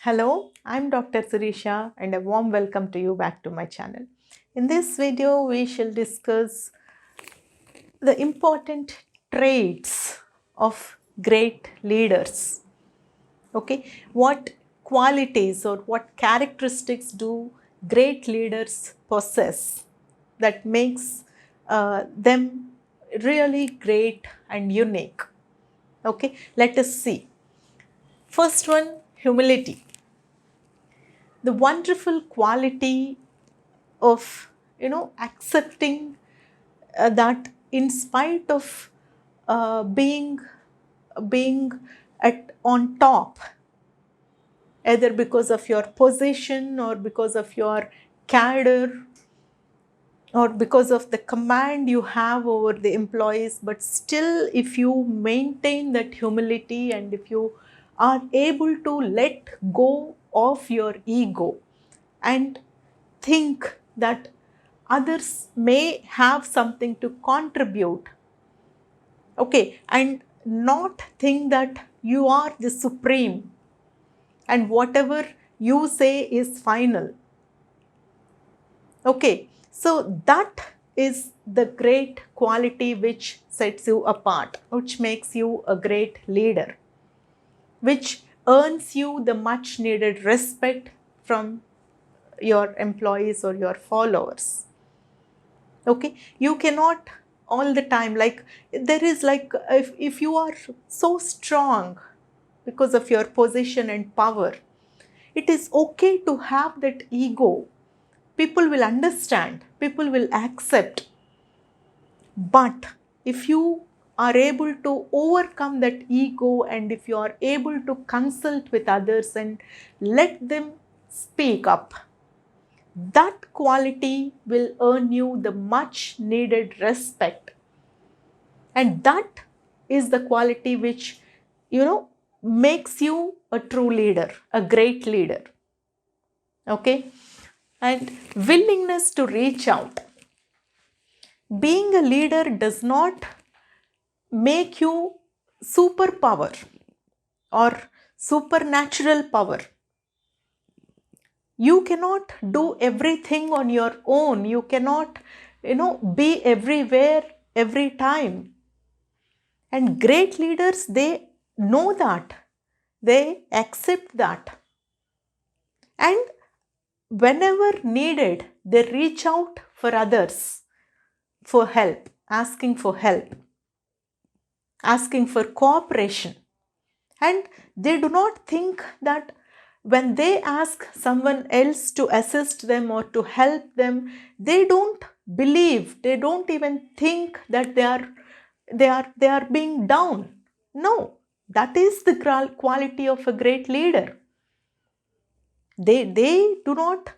Hello, I'm Dr. Sirisha and a warm welcome to you back to my channel. In this video, we shall discuss the important traits of great leaders. Okay, what qualities or what characteristics do great leaders possess that makes them really great and unique? Okay, let us see. First one, humility. The wonderful quality of accepting that in spite of being at on top, either because of your position or because of your cadre or because of the command you have over the employees, but still if you maintain that humility and if you are able to let go of your ego and think that others may have something to contribute, okay, and not think that you are the supreme and whatever you say is final. Okay, so that is the great quality which sets you apart, which makes you a great leader, which earns you the much needed respect from your employees or your followers. Okay, you cannot all the time, like there is like if you are so strong because of your position and power, it is okay to have that ego. People will understand, people will accept. But if you are able to overcome that ego and if you are able to consult with others and let them speak up, that quality will earn you the much needed respect. And that is the quality which, makes you a true leader, a great leader. Okay. And willingness to reach out. Being a leader does not make you superpower or supernatural power. You cannot do everything on your own. You cannot, be everywhere every time. And great leaders, they know that. They accept that. And whenever needed, they reach out for others for help, asking for help, asking for cooperation. And they do not think that when they ask someone else to assist them or to help them, they don't believe, they don't even think that they are being down. No, that is the quality of a great leader. They do not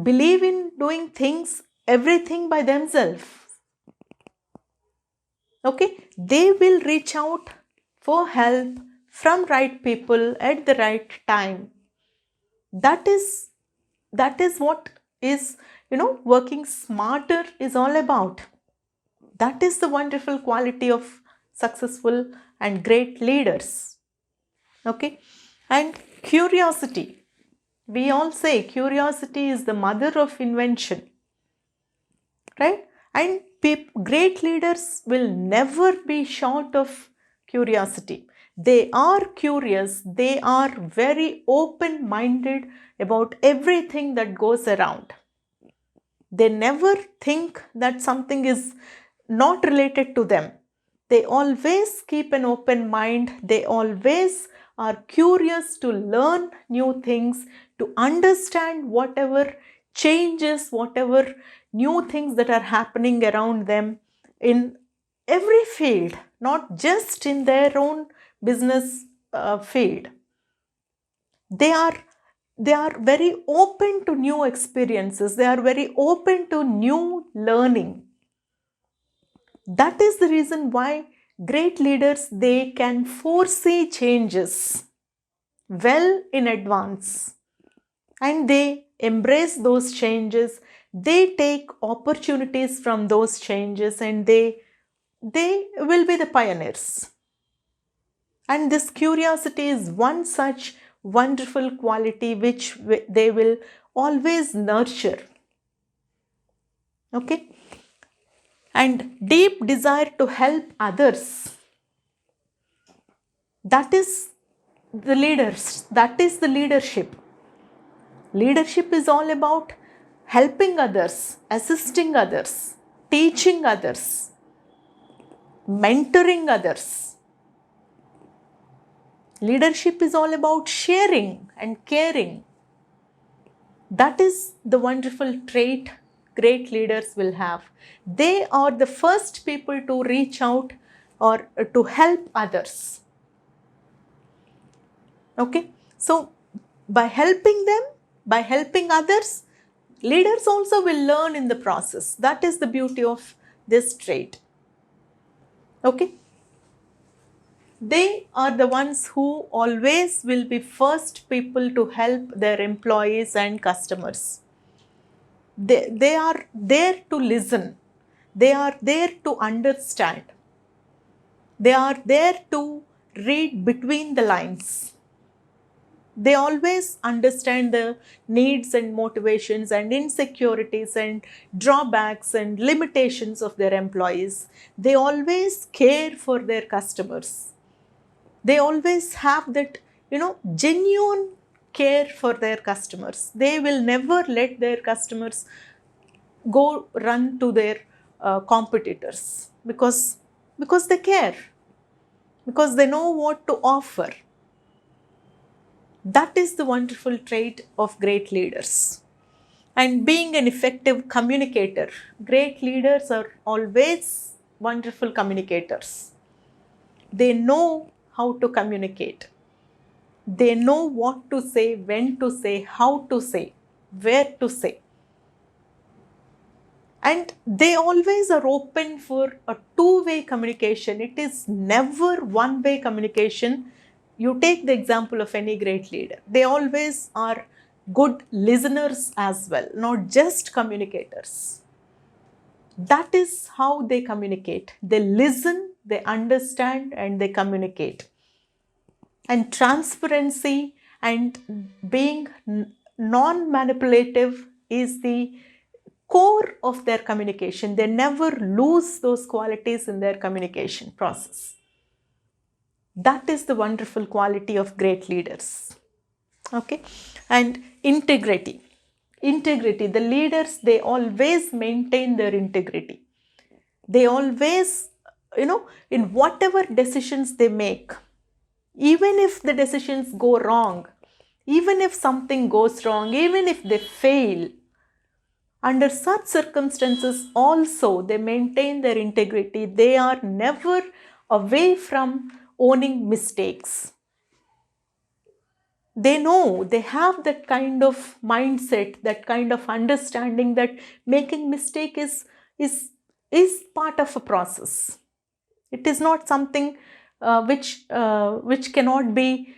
believe in doing things everything by themselves. Okay, they will reach out for help from right people at the right time. That is what is, working smarter is all about. That is the wonderful quality of successful and great leaders. Okay, and curiosity. We all say curiosity is the mother of invention, right? And great leaders will never be short of curiosity. They are curious, they are very open minded about everything that goes around. They never think that something is not related to them. They always keep an open mind. They always are curious to learn new things, to understand whatever changes, whatever new things that are happening around them in every field, not just in their own business field. They are very open to new experiences. They are very open to new learning. That is the reason why great leaders, they can foresee changes well in advance and they embrace those changes. They take opportunities from those changes and they will be the pioneers. And this curiosity is one such wonderful quality which they will always nurture. Okay? And deep desire to help others. That is the leaders. That is the leadership. Leadership is all about helping others, assisting others, teaching others, mentoring others. Leadership is all about sharing and caring. That is the wonderful trait great leaders will have. They are the first people to reach out or to help others. Okay? So, by helping them, by helping others, leaders also will learn in the process. That is the beauty of this trait. Okay? They are the ones who always will be first people to help their employees and customers. They are there to listen. They are there to understand. They are there to read between the lines. They always understand the needs and motivations and insecurities and drawbacks and limitations of their employees. They always care for their customers. They always have that, genuine care for their customers. They will never let their customers go run to their competitors because they care, because they know what to offer. That is the wonderful trait of great leaders. And being an effective communicator, great leaders are always wonderful communicators. They know how to communicate. They know what to say, when to say, how to say, where to say. And they always are open for a two-way communication. It is never one-way communication. You take the example of any great leader. They always are good listeners as well, not just communicators. That is how they communicate. They listen, they understand, and they communicate. And transparency and being non-manipulative is the core of their communication. They never lose those qualities in their communication process. That is the wonderful quality of great leaders. Okay? And integrity. Integrity. The leaders, they always maintain their integrity. They always, in whatever decisions they make, even if the decisions go wrong, even if something goes wrong, even if they fail, under such circumstances also they maintain their integrity. They are never away from owning mistakes. They know, they have that kind of mindset, that kind of understanding that making mistake is part of a process. It is not something which cannot be,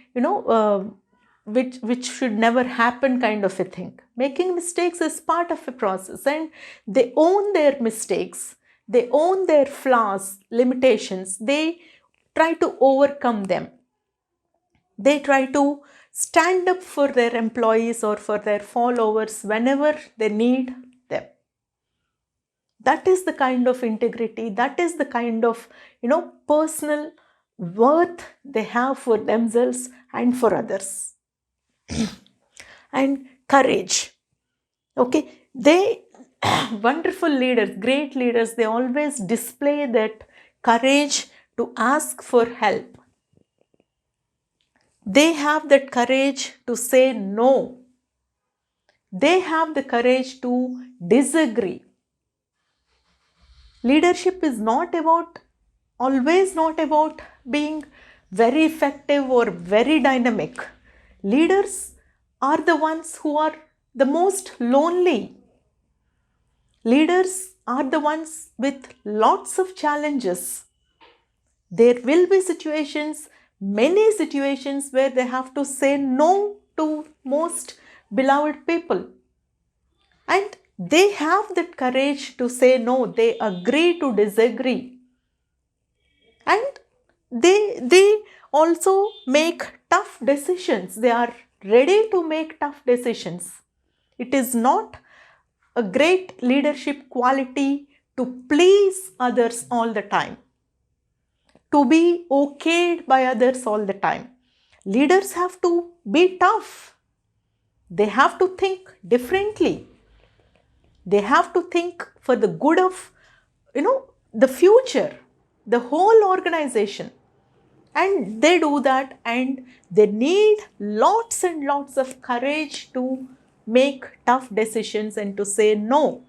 which should never happen kind of a thing. Making mistakes is part of a process, and they own their mistakes. They own their flaws, limitations. They try to overcome them. They try to stand up for their employees or for their followers whenever they need them. That is the kind of integrity, that is the kind of, personal worth they have for themselves and for others. And courage. Okay, they, wonderful leaders, great leaders, they always display that courage to ask for help. They have that courage to say no. They have the courage to disagree. Leadership is always not about being very effective or very dynamic. Leaders are the ones who are the most lonely. Leaders are the ones with lots of challenges. There will be situations, many situations, where they have to say no to most beloved people. And they have that courage to say no. They agree to disagree. And they also make tough decisions. They are ready to make tough decisions. It is not a great leadership quality to please others all the time, to be okayed by others all the time. Leaders have to be tough. They have to think differently. They have to think for the good of, the future, the whole organization. And they do that, and they need lots and lots of courage to make tough decisions and to say no.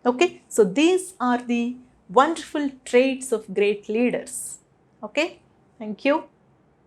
Okay, so these are the wonderful traits of great leaders. Okay, thank you.